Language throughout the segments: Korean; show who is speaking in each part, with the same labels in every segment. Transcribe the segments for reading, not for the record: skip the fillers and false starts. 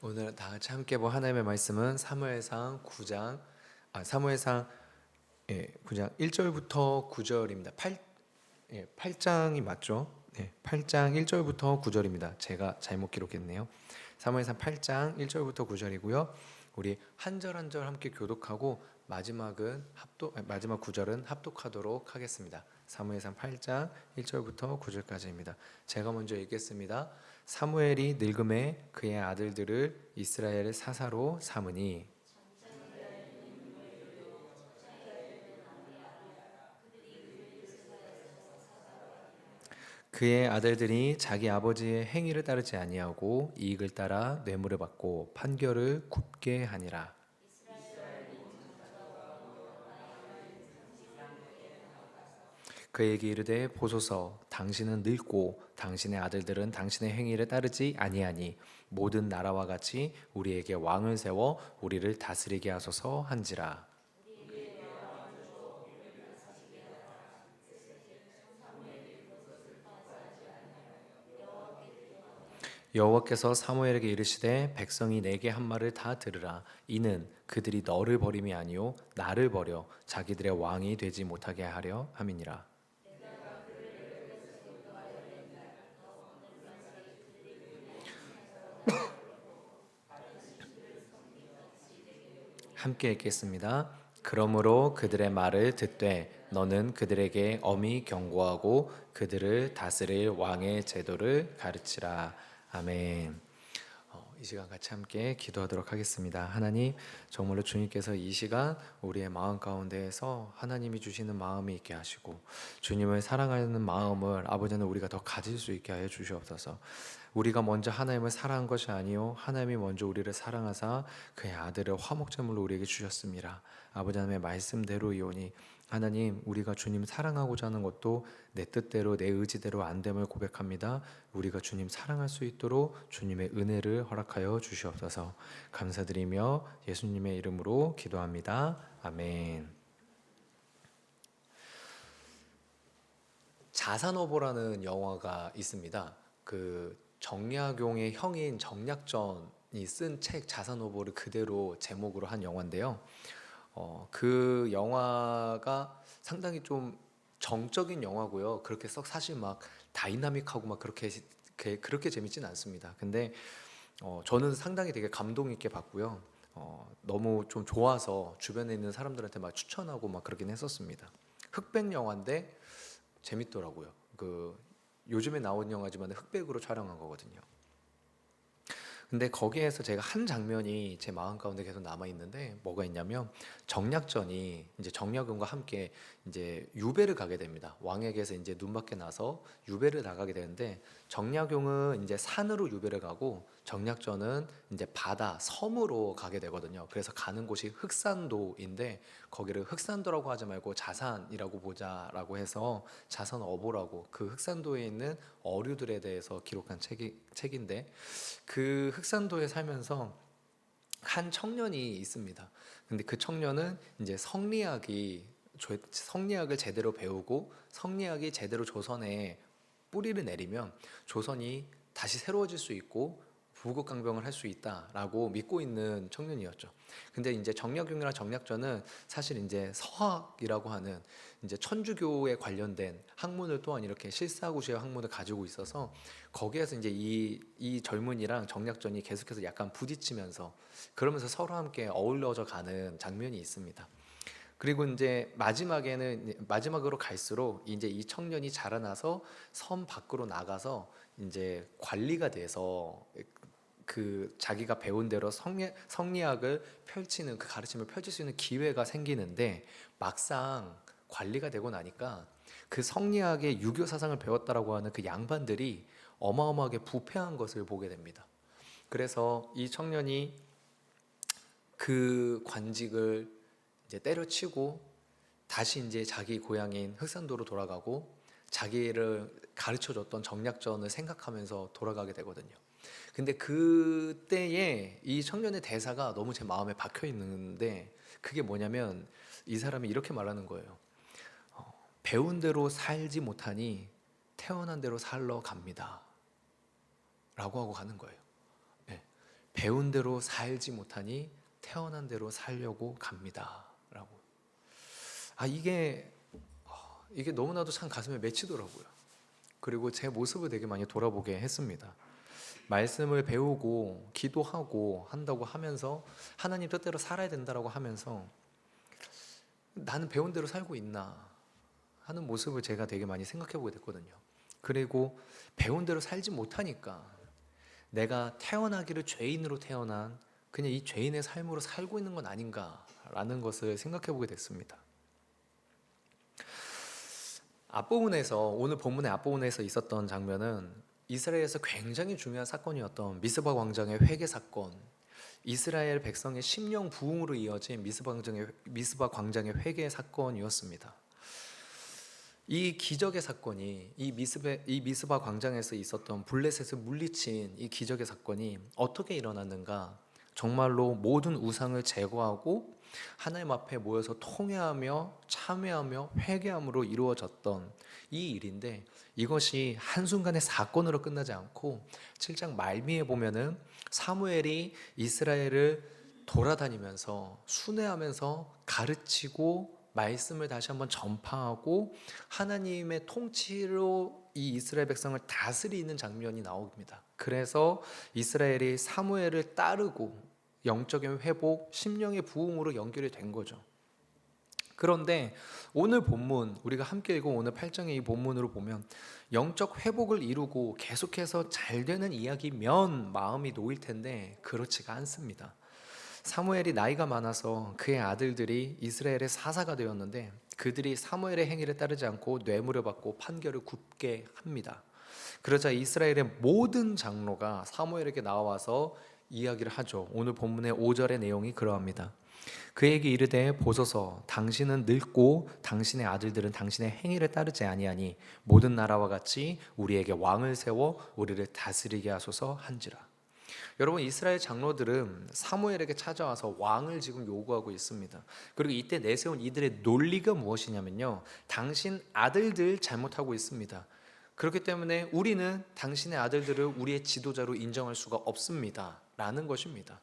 Speaker 1: 오늘 다 같이 함께 볼 하나님의 말씀은 사무엘상 9장 사무엘상 9장 1절부터 9절입니다. 8장이 맞죠? 네, 8장 1절부터 9절입니다. 제가 잘못 기록했네요. 사무엘상 8장 1절부터 9절이고요. 우리 한 절 한 절 함께 교독하고 마지막 9절은 합독하도록 하겠습니다. 사무엘상 8장 1절부터 9절까지입니다. 제가 먼저 읽겠습니다. 사무엘이 늙음에 그의 아들들을 이스라엘의 사사로 삼으니 그의 아들들이 자기 아버지의 행위를 따르지 아니하고 이익을 따라 뇌물을 받고 판결을 굽게 하니라. 그에게 이르되 보소서 당신은 늙고 당신의 아들들은 당신의 행위를 따르지 아니하니 모든 나라와 같이 우리에게 왕을 세워 우리를 다스리게 하소서 한지라. 여호와께서 사무엘에게 이르시되 백성이 내게 한 말을 다 들으라. 이는 그들이 너를 버림이 아니요 나를 버려 자기들의 왕이 되지 못하게 하려 함이니라. 함께 읽겠습니다. 그러므로 그들의 말을 듣되 너는 그들에게 엄히 경고하고 그들을 다스릴 왕의 제도를 가르치라. 아멘. 이 시간 같이 함께 기도하도록 하겠습니다. 하나님, 정말로 주님께서 이 시간 우리의 마음 가운데에서 하나님이 주시는 마음이 있게 하시고 주님을 사랑하는 마음을 아버지는 우리가 더 가질 수 있게 하여 주시옵소서. 우리가 먼저 하나님을 사랑한 것이 아니요 하나님이 먼저 우리를 사랑하사 그의 아들을 화목제물로 우리에게 주셨습니다. 아버지 하나님의 말씀대로이오니 하나님, 우리가 주님 사랑하고자 하는 것도 내 뜻대로 내 의지대로 안 됨을 고백합니다. 우리가 주님 사랑할 수 있도록 주님의 은혜를 허락하여 주시옵소서. 감사드리며 예수님의 이름으로 기도합니다. 아멘. 자산어보라는 영화가 있습니다. 그 정약용의 형인 정약전이 쓴 책 자산어보를 그대로 제목으로 한 영화인데요. 그 영화가 상당히 좀 정적인 영화고요. 그렇게 썩 사실 막 다이나믹하고 막 그렇게 재밌진 않습니다. 근데 저는 상당히 되게 감동 있게 봤고요. 너무 좀 좋아서 주변에 있는 사람들한테 막 추천하고 막 그러긴 했었습니다. 흑백 영화인데 재밌더라고요. 그 요즘에 나온 영화지만 흑백으로 촬영한 거거든요. 근데 거기에서 제가 한 장면이 제 마음 가운데 계속 남아 있는데 뭐가 있냐면 정약전이 이제 정약용과 함께 이제 유배를 가게 됩니다. 왕에게서 이제 눈밖에 나서 유배를 나가게 되는데 정약용은 이제 산으로 유배를 가고 정약전은 이제 바다 섬으로 가게 되거든요. 그래서 가는 곳이 흑산도인데 거기를 흑산도라고 하지 말고 자산이라고 보자라고 해서 자선어보라고 그 흑산도에 있는 어류들에 대해서 기록한 책인데 그 흑산도에 살면서 한 청년이 있습니다. 근데 그 청년은 이제 성리학을 제대로 배우고 성리학이 제대로 조선에 뿌리를 내리면 조선이 다시 새로워질 수 있고 부국강병을 할 수 있다라고 믿고 있는 청년이었죠. 근데 이제 정약용이랑 정약전은 사실 이제 서학이라고 하는 이제 천주교에 관련된 학문을 또한 이렇게 실사구시의 학문을 가지고 있어서 거기에서 이제 이 젊은이랑 정약전이 계속해서 약간 부딪히면서 그러면서 서로 함께 어울려져 가는 장면이 있습니다. 그리고 이제 마지막으로 갈수록 이제 이 청년이 자라나서 섬 밖으로 나가서 이제 관리가 돼서 그 자기가 배운 대로 성리학을 펼치는 그 가르침을 펼칠 수 있는 기회가 생기는데 막상 관리가 되고 나니까 그 성리학의 유교 사상을 배웠다라고 하는 그 양반들이 어마어마하게 부패한 것을 보게 됩니다. 그래서 이 청년이 그 관직을 이제 때려치고 다시 이제 자기 고향인 흑산도로 돌아가고 자기를 가르쳐줬던 정약전을 생각하면서 돌아가게 되거든요. 근데 그때에 이 청년의 대사가 너무 제 마음에 박혀 있는데 그게 뭐냐면 이 사람이 이렇게 말하는 거예요. 배운 대로 살지 못하니 태어난 대로 살러 갑니다. 라고 하고 가는 거예요. 네. 배운 대로 살지 못하니 태어난 대로 살려고 갑니다. 라고. 이게 너무나도 참 가슴에 맺히더라고요. 그리고 제 모습을 되게 많이 돌아보게 했습니다. 말씀을 배우고 기도하고 한다고 하면서 하나님 뜻대로 살아야 된다고 하면서 나는 배운 대로 살고 있나 하는 모습을 제가 되게 많이 생각해 보게 됐거든요. 그리고 배운 대로 살지 못하니까 내가 태어나기를 죄인으로 태어난 그냥 이 죄인의 삶으로 살고 있는 건 아닌가라는 것을 생각해 보게 됐습니다. 오늘 본문의 앞부분에서 있었던 장면은 이스라엘에서 굉장히 중요한 사건이었던 미스바 광장의 회개 사건, 이스라엘 백성의 심령 부흥으로 이어진 미스바 광장의 회개 사건이었습니다. 이 기적의 사건이 이 미스바 광장에서 있었던 블레셋을 물리친 이 기적의 사건이 어떻게 일어났는가? 정말로 모든 우상을 제거하고 하나님 앞에 모여서 통회하며 참회하며 회개함으로 이루어졌던 이 일인데, 이것이 한순간의 사건으로 끝나지 않고 7장 말미에 보면은 사무엘이 이스라엘을 돌아다니면서 순회하면서 가르치고 말씀을 다시 한번 전파하고 하나님의 통치로 이 이스라엘 백성을 다스리는 장면이 나옵니다. 그래서 이스라엘이 사무엘을 따르고 영적인 회복, 심령의 부흥으로 연결이 된 거죠. 그런데 오늘 본문, 우리가 함께 읽은 오늘 8장의 이 본문으로 보면 영적 회복을 이루고 계속해서 잘 되는 이야기면 마음이 놓일 텐데 그렇지가 않습니다. 사무엘이 나이가 많아서 그의 아들들이 이스라엘의 사사가 되었는데 그들이 사무엘의 행위를 따르지 않고 뇌물을 받고 판결을 굽게 합니다. 그러자 이스라엘의 모든 장로가 사무엘에게 나와서 이야기를 하죠. 오늘 본문의 5절의 내용이 그러합니다. 그에게 이르되 보소서, 당신은 늙고 당신의 아들들은 당신의 행위를 따르지 아니하니 모든 나라와 같이 우리에게 왕을 세워 우리를 다스리게 하소서 한지라. 여러분, 이스라엘 장로들은 사무엘에게 찾아와서 왕을 지금 요구하고 있습니다. 그리고 이때 내세운 이들의 논리가 무엇이냐면요, 당신 아들들 잘못하고 있습니다. 그렇기 때문에 우리는 당신의 아들들을 우리의 지도자로 인정할 수가 없습니다 라는 것입니다.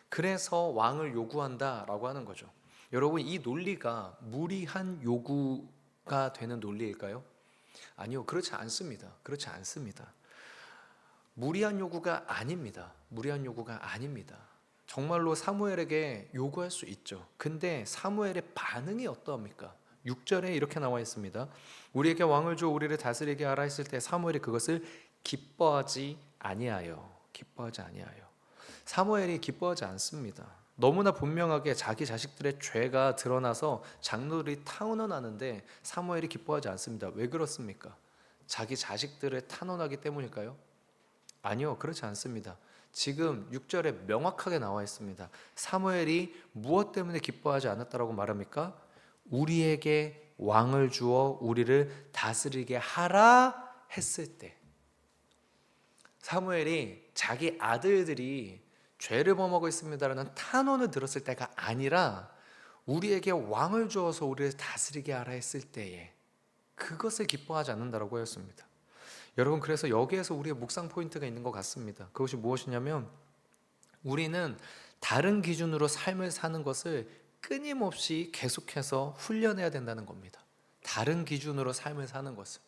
Speaker 1: 그래서 왕을 요구한다라고 하는 거죠. 여러분, 이 논리가 무리한 요구가 되는 논리일까요? 아니요, 그렇지 않습니다. 그렇지 않습니다. 무리한 요구가 아닙니다. 무리한 요구가 아닙니다. 정말로 사무엘에게 요구할 수 있죠. 근데 사무엘의 반응이 어떠합니까? 6절에 이렇게 나와 있습니다. 우리에게 왕을 줘 우리를 다스리게 하라 했을 때 사무엘이 그것을 기뻐하지 아니하여. 사무엘이 기뻐하지 않습니다. 너무나 분명하게 자기 자식들의 죄가 드러나서 장로들이 탄원하는데 사무엘이 기뻐하지 않습니다. 왜 그렇습니까? 자기 자식들을 탄원하기 때문일까요? 아니요, 그렇지 않습니다. 지금 6절에 명확하게 나와 있습니다. 사무엘이 무엇 때문에 기뻐하지 않았다라고 말합니까? 우리에게 왕을 주어 우리를 다스리게 하라 했을 때, 사무엘이 자기 아들들이 죄를 범하고 있습니다라는 탄원을 들었을 때가 아니라 우리에게 왕을 주어서 우리를 다스리게 하라 했을 때에 그것을 기뻐하지 않는다라고 하였습니다. 여러분, 그래서 여기에서 우리의 묵상 포인트가 있는 것 같습니다. 그것이 무엇이냐면 우리는 다른 기준으로 삶을 사는 것을 끊임없이 계속해서 훈련해야 된다는 겁니다. 다른 기준으로 삶을 사는 것을.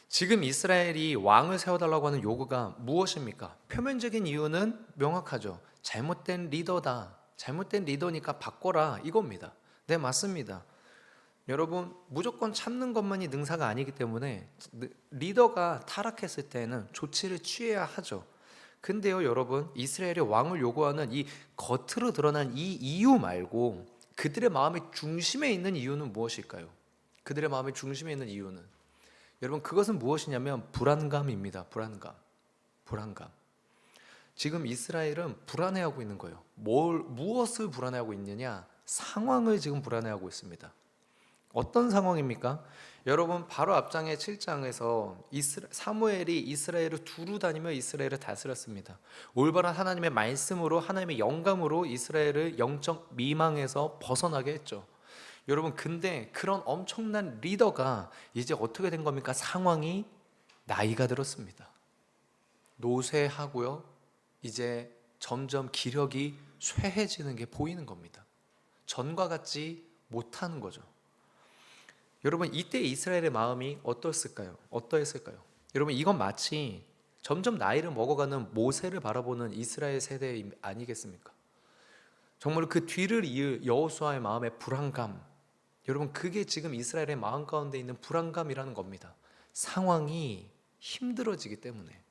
Speaker 1: 지금 이스라엘이 왕을 세워달라고 하는 요구가 무엇입니까? 표면적인 이유는 명확하죠. 잘못된 리더다. 잘못된 리더니까 바꿔라, 이겁니다. 네, 맞습니다. 여러분, 무조건 참는 것만이 능사가 아니기 때문에 리더가 타락했을 때는 조치를 취해야 하죠. 근데요, 여러분, 이스라엘이 왕을 요구하는 이 겉으로 드러난 이 이유 말고 그들의 마음의 중심에 있는 이유는 무엇일까요? 그들의 마음의 중심에 있는 이유는, 여러분, 그것은 무엇이냐면 불안감입니다. 불안감. 지금 이스라엘은 불안해하고 있는 거예요. 무엇을 불안해하고 있느냐? 상황을 지금 불안해하고 있습니다. 어떤 상황입니까? 여러분, 바로 앞장의 7장에서 사무엘이 이스라엘을 두루 다니며 이스라엘을 다스렸습니다. 올바른 하나님의 말씀으로, 하나님의 영감으로 이스라엘을 영적 미망에서 벗어나게 했죠. 여러분, 근데 그런 엄청난 리더가 이제 어떻게 된 겁니까? 상황이 나이가 들었습니다. 노쇠하고요, 이제 점점 기력이 쇠해지는 게 보이는 겁니다. 전과 같지 못하는 거죠. 여러분, 이때 이스라엘의 마음이 어떠했을까요? 여러분, 이건 마치 점점 나이를 먹어가는 모세를 바라보는 이스라엘 세대 아니겠습니까? 정말 그 뒤를 이을 여호수아의 마음의 불안감, 여러분, 그게 지금 이스라엘의 마음 가운데 있는 불안감이라는 겁니다. 상황이 힘들어지기 때문에.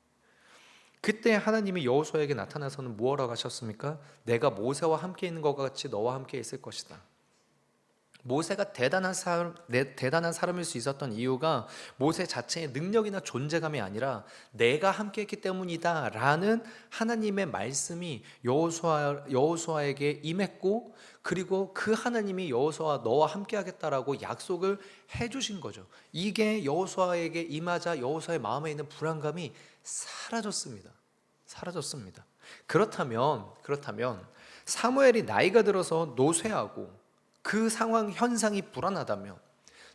Speaker 1: 그때 하나님이 여호수아에게 나타나서는 무엇라고 하셨습니까? 내가 모세와 함께 있는 것 같이 너와 함께 있을 것이다. 모세가 대단한 사람일 수 있었던 이유가 모세 자체의 능력이나 존재감이 아니라 내가 함께했기 때문이다 라는 하나님의 말씀이 여호수아에게 임했고, 그리고 그 하나님이 여호수아 너와 함께하겠다라고 약속을 해주신 거죠. 이게 여호수아에게 임하자 여호수아의 마음에 있는 불안감이 사라졌습니다. 그렇다면 사무엘이 나이가 들어서 노쇠하고 그 상황 현상이 불안하다면,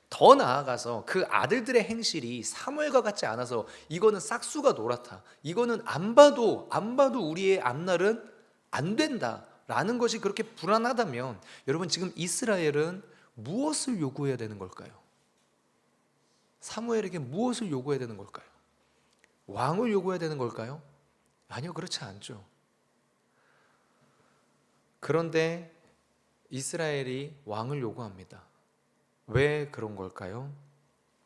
Speaker 1: 더 나아가서 그 아들들의 행실이 사무엘과 같지 않아서 이거는 싹수가 노랗다, 이거는 안 봐도 우리의 앞날은 안 된다라는 것이 그렇게 불안하다면, 여러분, 지금 이스라엘은 무엇을 요구해야 되는 걸까요? 사무엘에게 무엇을 요구해야 되는 걸까요? 왕을 요구해야 되는 걸까요? 아니요, 그렇지 않죠. 그런데 이스라엘이 왕을 요구합니다. 왜 그런 걸까요?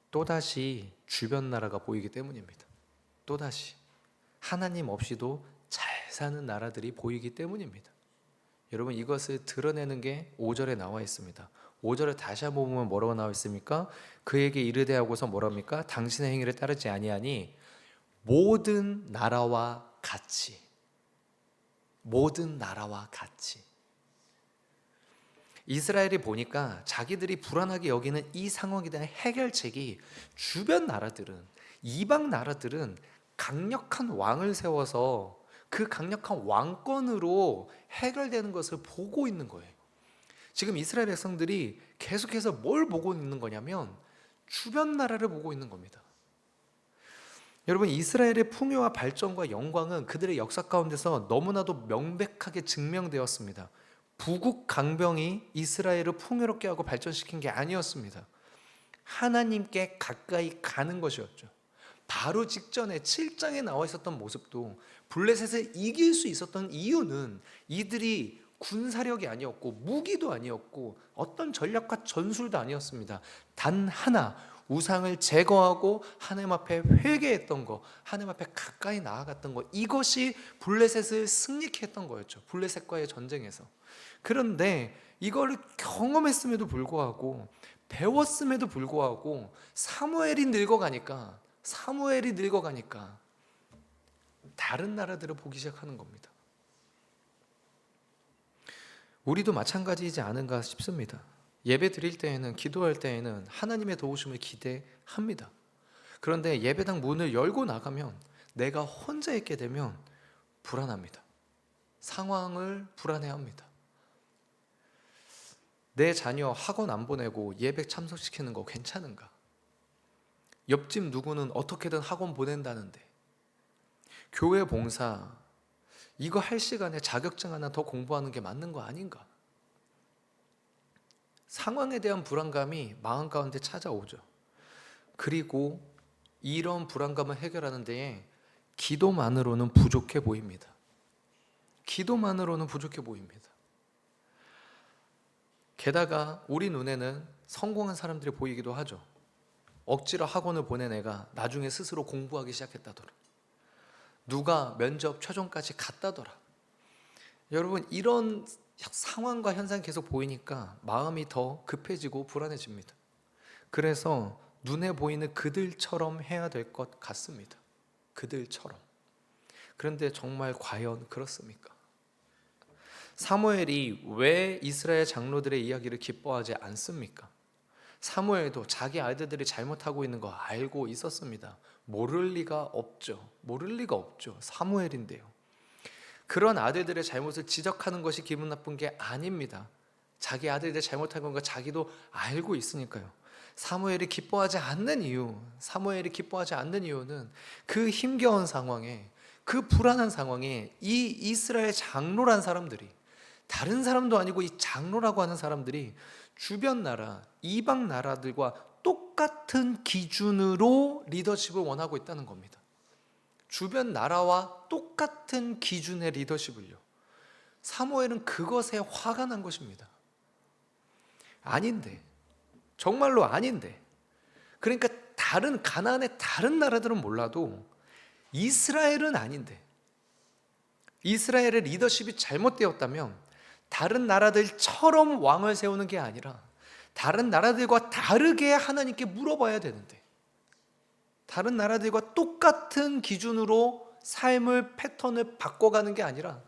Speaker 1: 또다시 주변 나라가 보이기 때문입니다. 또다시 하나님 없이도 잘 사는 나라들이 보이기 때문입니다. 여러분, 이것을 드러내는 게 5절에 나와 있습니다. 5절을 다시 한번 보면 뭐라고 나와 있습니까? 그에게 이르되 하고서 뭐랍니까? 당신의 행위를 따르지 아니하니 모든 나라와 같이. 이스라엘이 보니까 자기들이 불안하게 여기는 이 상황에 대한 해결책이 주변 나라들은, 이방 나라들은 강력한 왕을 세워서 그 강력한 왕권으로 해결되는 것을 보고 있는 거예요. 지금 이스라엘 백성들이 계속해서 뭘 보고 있는 거냐면 주변 나라를 보고 있는 겁니다. 여러분, 이스라엘의 풍요와 발전과 영광은 그들의 역사 가운데서 너무나도 명백하게 증명되었습니다. 부국 강병이 이스라엘을 풍요롭게 하고 발전시킨 게 아니었습니다. 하나님께 가까이 가는 것이었죠. 바로 직전에 7장에 나와 있었던 모습도 블레셋을 이길 수 있었던 이유는 이들이 군사력이 아니었고 무기도 아니었고 어떤 전략과 전술도 아니었습니다. 단 하나, 우상을 제거하고 하나님 앞에 회개했던 것, 하나님 앞에 가까이 나아갔던 것, 이것이 블레셋을 승리케 했던 거였죠. 블레셋과의 전쟁에서. 그런데 이걸 경험했음에도 불구하고, 배웠음에도 불구하고 사무엘이 늙어가니까 다른 나라들을 보기 시작하는 겁니다. 우리도 마찬가지이지 않은가 싶습니다. 예배 드릴 때에는, 기도할 때에는 하나님의 도우심을 기대합니다. 그런데 예배당 문을 열고 나가면, 내가 혼자 있게 되면 불안합니다. 상황을 불안해합니다. 내 자녀 학원 안 보내고 예배 참석시키는 거 괜찮은가? 옆집 누구는 어떻게든 학원 보낸다는데, 교회 봉사 이거 할 시간에 자격증 하나 더 공부하는 게 맞는 거 아닌가? 상황에 대한 불안감이 마음 가운데 찾아오죠. 그리고 이런 불안감을 해결하는 데에 기도만으로는 부족해 보입니다. 게다가 우리 눈에는 성공한 사람들이 보이기도 하죠. 억지로 학원을 보낸 애가 나중에 스스로 공부하기 시작했다더라. 누가 면접 최종까지 갔다더라. 여러분, 이런 상황과 현상이 계속 보이니까 마음이 더 급해지고 불안해집니다. 그래서 눈에 보이는 그들처럼 해야 될 것 같습니다. 그들처럼. 그런데 정말 과연 그렇습니까? 사무엘이 왜 이스라엘 장로들의 이야기를 기뻐하지 않습니까? 사무엘도 자기 아들들이 잘못하고 있는 거 알고 있었습니다. 모를 리가 없죠. 사무엘인데요. 그런 아들들의 잘못을 지적하는 것이 기분 나쁜 게 아닙니다. 자기 아들들이 잘못한 건 자기도 알고 있으니까요. 사무엘이 기뻐하지 않는 이유는 그 힘겨운 상황에, 그 불안한 상황에 이 이스라엘 장로란 사람들이, 다른 사람도 아니고 이 장로라고 하는 사람들이 주변 나라, 이방 나라들과 똑같은 기준으로 리더십을 원하고 있다는 겁니다. 주변 나라와 똑같은 기준의 리더십을요. 사무엘은 그것에 화가 난 것입니다. 아닌데, 정말로 아닌데. 그러니까 다른 가나안의 다른 나라들은 몰라도 이스라엘은 아닌데, 이스라엘의 리더십이 잘못되었다면 다른 나라들처럼 왕을 세우는 게 아니라 다른 나라들과 다르게 하나님께 물어봐야 되는데, 다른 나라들과 똑같은 기준으로 삶을 패턴을 바꿔가는 게 아니라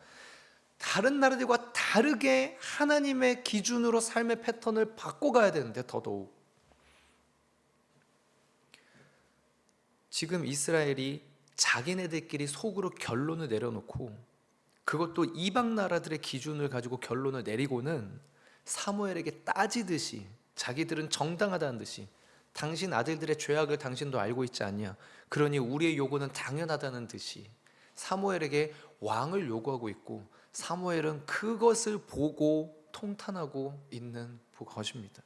Speaker 1: 다른 나라들과 다르게 하나님의 기준으로 삶의 패턴을 바꿔가야 되는데, 더더욱 지금 이스라엘이 자기네들끼리 속으로 결론을 내려놓고, 그것도 이방 나라들의 기준을 가지고 결론을 내리고는 사무엘에게 따지듯이, 자기들은 정당하다는 듯이, 당신 아들들의 죄악을 당신도 알고 있지 않냐, 그러니 우리의 요구는 당연하다는 듯이 사무엘에게 왕을 요구하고 있고, 사무엘은 그것을 보고 통탄하고 있는 것입니다.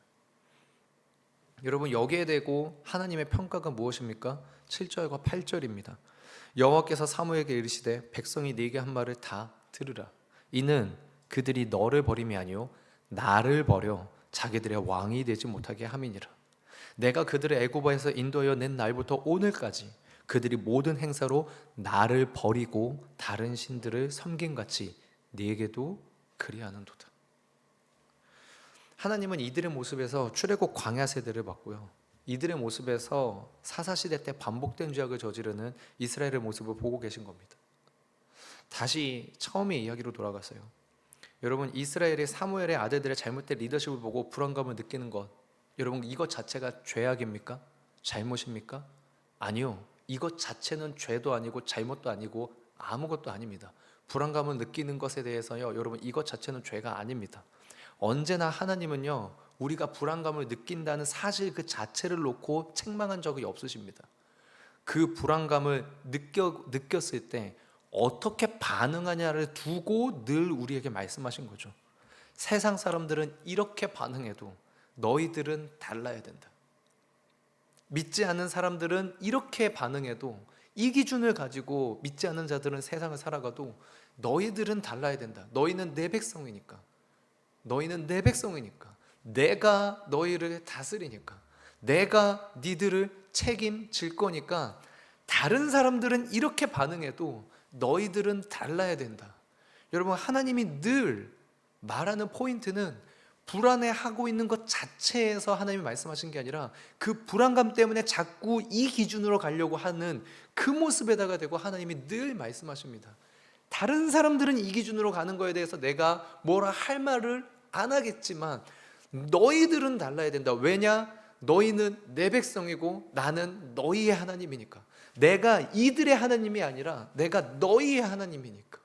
Speaker 1: 여러분, 여기에 대고 하나님의 평가가 무엇입니까? 7절과 8절입니다. 여호와께서 사무엘에게 이르시되 백성이 네게 한 말을 다 들으라. 이는 그들이 너를 버림이 아니요 나를 버려 자기들의 왕이 되지 못하게 함이니라. 내가 그들을 애굽에서 인도하여 낸 날부터 오늘까지 그들이 모든 행사로 나를 버리고 다른 신들을 섬김같이 네게도 그리하는도다. 하나님은 이들의 모습에서 출애굽 광야 세대를 봤고요, 이들의 모습에서 사사시대 때 반복된 죄악을 저지르는 이스라엘의 모습을 보고 계신 겁니다. 다시 처음의 이야기로 돌아가서요, 여러분, 이스라엘이 사무엘의 아들들의 잘못된 리더십을 보고 불안감을 느끼는 것, 여러분, 이것 자체가 죄악입니까? 잘못입니까? 아니요, 이것 자체는 죄도 아니고 잘못도 아니고 아무것도 아닙니다. 불안감을 느끼는 것에 대해서요, 여러분, 이것 자체는 죄가 아닙니다. 언제나 하나님은요, 우리가 불안감을 느낀다는 사실 그 자체를 놓고 책망한 적이 없으십니다. 그 불안감을 느꼈을 때 어떻게 반응하냐를 두고 늘 우리에게 말씀하신 거죠. 세상 사람들은 이렇게 반응해도 너희들은 달라야 된다. 믿지 않는 사람들은 이렇게 반응해도, 이 기준을 가지고 믿지 않는 자들은 세상을 살아가도 너희들은 달라야 된다. 너희는 내 백성이니까. 너희는 내 백성이니까. 내가 너희를 다스리니까. 내가 니들을 책임질 거니까 다른 사람들은 이렇게 반응해도 너희들은 달라야 된다. 여러분, 하나님이 늘 말하는 포인트는 불안해하고 있는 것 자체에서 하나님이 말씀하신 게 아니라 그 불안감 때문에 자꾸 이 기준으로 가려고 하는 그 모습에다가 대고 하나님이 늘 말씀하십니다. 다른 사람들은 이 기준으로 가는 거에 대해서 내가 뭐라 할 말을 안 하겠지만 너희들은 달라야 된다. 왜냐? 너희는 내 백성이고 나는 너희의 하나님이니까. 내가 이들의 하나님이 아니라 내가 너희의 하나님이니까.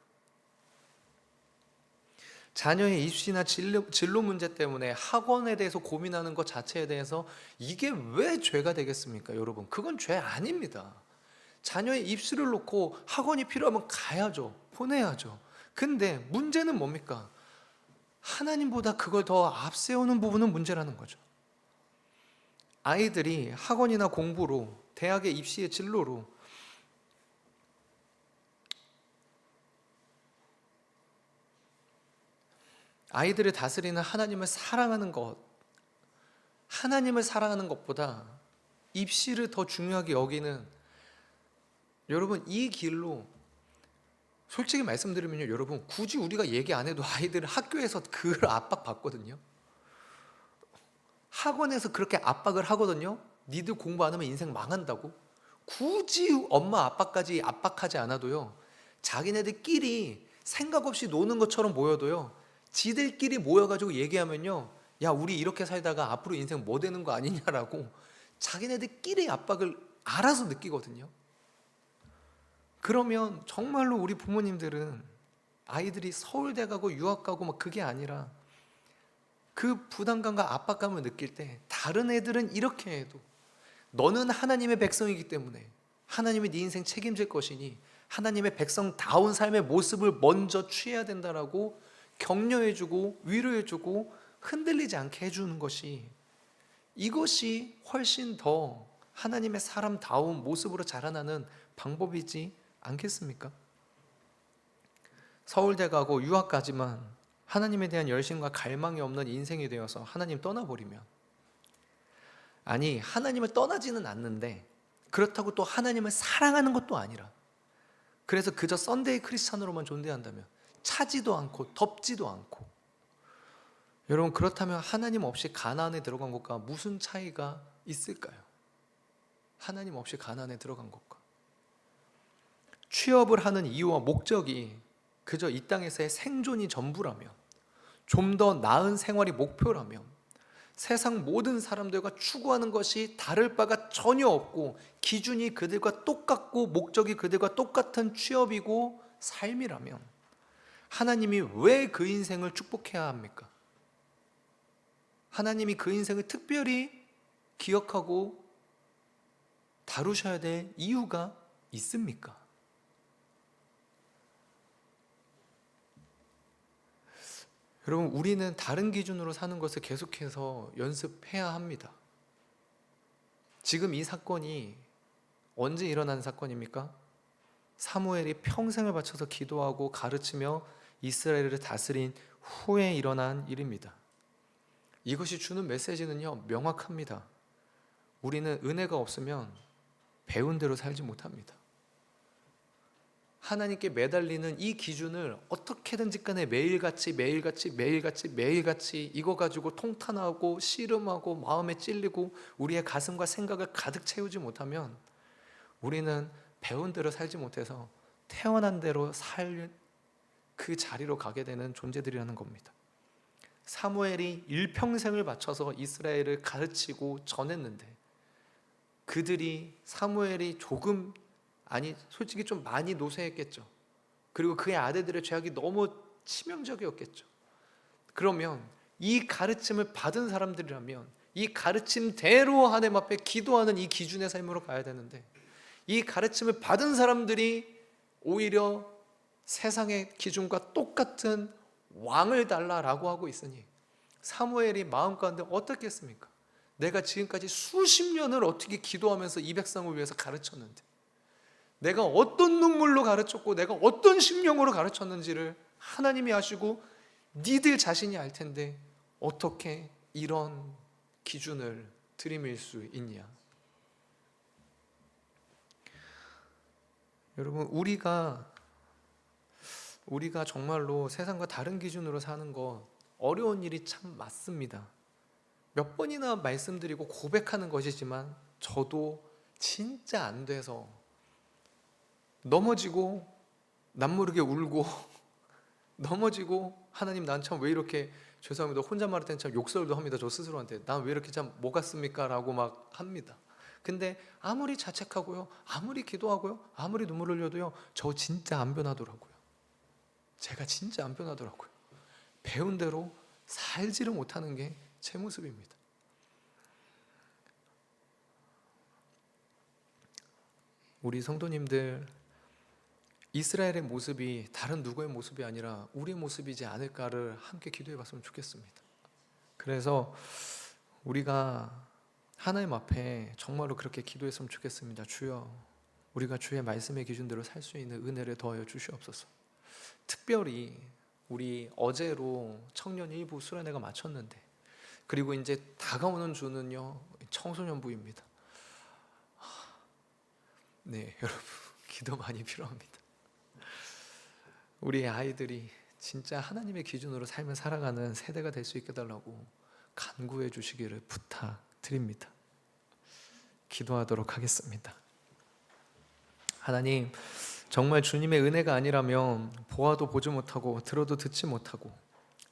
Speaker 1: 자녀의 입시나 진로 문제 때문에 학원에 대해서 고민하는 것 자체에 대해서 이게 왜 죄가 되겠습니까? 여러분, 그건 죄 아닙니다. 자녀의 입시를 놓고 학원이 필요하면 가야죠. 보내야죠. 근데 문제는 뭡니까? 하나님보다 그걸 더 앞세우는 부분은 문제라는 거죠. 아이들이 학원이나 공부로, 대학의 입시의 진로로 아이들을 다스리는 하나님을 사랑하는 것, 하나님을 사랑하는 것보다 입시를 더 중요하게 여기는, 여러분, 이 길로 솔직히 말씀드리면요, 여러분, 굳이 우리가 얘기 안 해도 아이들은 학교에서 그걸 압박받거든요. 학원에서 그렇게 압박을 하거든요. 니들 공부 안 하면 인생 망한다고. 굳이 엄마 아빠까지 압박하지 않아도요, 자기네들끼리 생각 없이 노는 것처럼 보여도요, 지들끼리 모여가지고 얘기하면요, 야, 우리 이렇게 살다가 앞으로 인생 뭐 되는 거 아니냐라고 자기네들끼리 압박을 알아서 느끼거든요. 그러면 정말로 우리 부모님들은 아이들이 서울대 가고 유학 가고 막 그게 아니라 그 부담감과 압박감을 느낄 때 다른 애들은 이렇게 해도 너는 하나님의 백성이기 때문에 하나님이 네 인생 책임질 것이니 하나님의 백성다운 삶의 모습을 먼저 취해야 된다라고 격려해주고 위로해주고 흔들리지 않게 해주는 것이, 이것이 훨씬 더 하나님의 사람다운 모습으로 자라나는 방법이지 않겠습니까? 서울대 가고 유학 가지만 하나님에 대한 열심과 갈망이 없는 인생이 되어서 하나님 떠나버리면, 아니 하나님을 떠나지는 않는데 그렇다고 또 하나님을 사랑하는 것도 아니라, 그래서 그저 썬데이 크리스찬으로만 존재한다면, 차지도 않고 덥지도 않고, 여러분 그렇다면 하나님 없이 가나안에 들어간 것과 무슨 차이가 있을까요? 하나님 없이 가나안에 들어간 것과. 취업을 하는 이유와 목적이 그저 이 땅에서의 생존이 전부라면, 좀 더 나은 생활이 목표라면, 세상 모든 사람들과 추구하는 것이 다를 바가 전혀 없고 기준이 그들과 똑같고 목적이 그들과 똑같은 취업이고 삶이라면, 하나님이 왜 그 인생을 축복해야 합니까? 하나님이 그 인생을 특별히 기억하고 다루셔야 될 이유가 있습니까? 여러분, 우리는 다른 기준으로 사는 것을 계속해서 연습해야 합니다. 지금 이 사건이 언제 일어난 사건입니까? 사무엘이 평생을 바쳐서 기도하고 가르치며 이스라엘을 다스린 후에 일어난 일입니다. 이것이 주는 메시지는요, 명확합니다. 우리는 은혜가 없으면 배운 대로 살지 못합니다. 하나님께 매달리는 이 기준을 어떻게든지 간에 매일같이 이거 가지고 통탄하고 씨름하고 마음에 찔리고 우리의 가슴과 생각을 가득 채우지 못하면, 우리는 배운 대로 살지 못해서 태어난 대로 살 그 자리로 가게 되는 존재들이라는 겁니다. 사무엘이 일평생을 바쳐서 이스라엘을 가르치고 전했는데, 그들이 사무엘이 조금, 아니 솔직히 좀 많이 노쇠했겠죠. 그리고 그의 아들들의 죄악이 너무 치명적이었겠죠. 그러면 이 가르침을 받은 사람들이라면 이 가르침대로 하나님 앞에 기도하는 이 기준의 삶으로 가야 되는데, 이 가르침을 받은 사람들이 오히려 세상의 기준과 똑같은 왕을 달라라고 하고 있으니, 사무엘이 마음 가운데 어떻게 했습니까? 내가 지금까지 수십 년을 어떻게 기도하면서 이 백성을 위해서 가르쳤는데, 내가 어떤 눈물로 가르쳤고 내가 어떤 심령으로 가르쳤는지를 하나님이 아시고 니들 자신이 알 텐데 어떻게 이런 기준을 들이밀 수 있냐? 여러분, 우리가 정말로 세상과 다른 기준으로 사는 거 어려운 일이 참 맞습니다. 몇 번이나 말씀드리고 고백하는 것이지만 저도 진짜 안 돼서 넘어지고 남모르게 울고 넘어지고, 하나님 난 참 왜 이렇게, 죄송합니다, 혼자 말할 때는 참 욕설도 합니다. 저 스스로한테 난 왜 이렇게 참 못 갔습니까? 라고 막 합니다. 근데 아무리 자책하고요, 아무리 기도하고요, 아무리 눈물 흘려도요, 저 진짜 안 변하더라고요. 제가 진짜 안 변하더라고요. 배운 대로 살지를 못하는 게 제 모습입니다. 우리 성도님들, 이스라엘의 모습이 다른 누구의 모습이 아니라 우리 모습이지 않을까를 함께 기도해 봤으면 좋겠습니다. 그래서 우리가 하나님 앞에 정말로 그렇게 기도했으면 좋겠습니다. 주여, 우리가 주의 말씀의 기준대로 살 수 있는 은혜를 더하여 주시옵소서. 특별히 우리 어제로 청년 일부 수련회가 마쳤는데, 그리고 이제 다가오는 주는요, 청소년부입니다. 네, 여러분 기도 많이 필요합니다. 우리 아이들이 진짜 하나님의 기준으로 삶을 살아가는 세대가 될 수 있게 달라고 간구해 주시기를 부탁드립니다. 기도하도록 하겠습니다. 하나님, 정말 주님의 은혜가 아니라면 보아도 보지 못하고 들어도 듣지 못하고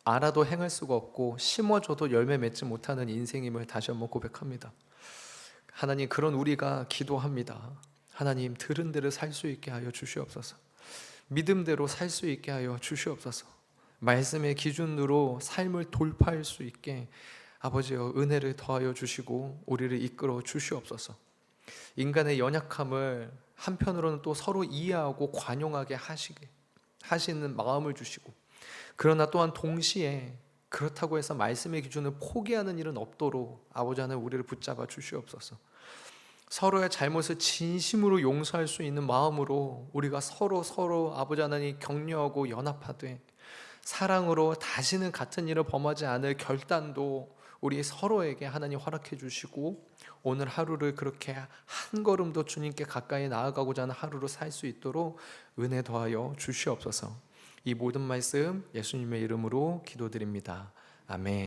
Speaker 1: 알아도 행할 수가 없고 심어줘도 열매 맺지 못하는 인생임을 다시 한번 고백합니다. 하나님, 그런 우리가 기도합니다. 하나님, 들은 대로 살 수 있게 하여 주시옵소서. 믿음대로 살 수 있게 하여 주시옵소서. 말씀의 기준으로 삶을 돌파할 수 있게 아버지여 은혜를 더하여 주시고 우리를 이끌어 주시옵소서. 인간의 연약함을 한편으로는 또 서로 이해하고 관용하게 하시는 마음을 주시고, 그러나 또한 동시에 그렇다고 해서 말씀의 기준을 포기하는 일은 없도록 아버지 하나님 우리를 붙잡아 주시옵소서. 서로의 잘못을 진심으로 용서할 수 있는 마음으로 우리가 서로 아버지 하나님 격려하고 연합하되, 사랑으로 다시는 같은 일을 범하지 않을 결단도 우리 서로에게 하나님 허락해 주시고, 오늘 하루를 그렇게 한 걸음 더 주님께 가까이 나아가고자 하는 하루로 살 수 있도록 은혜 더하여 주시옵소서. 이 모든 말씀 예수님의 이름으로 기도드립니다. 아멘.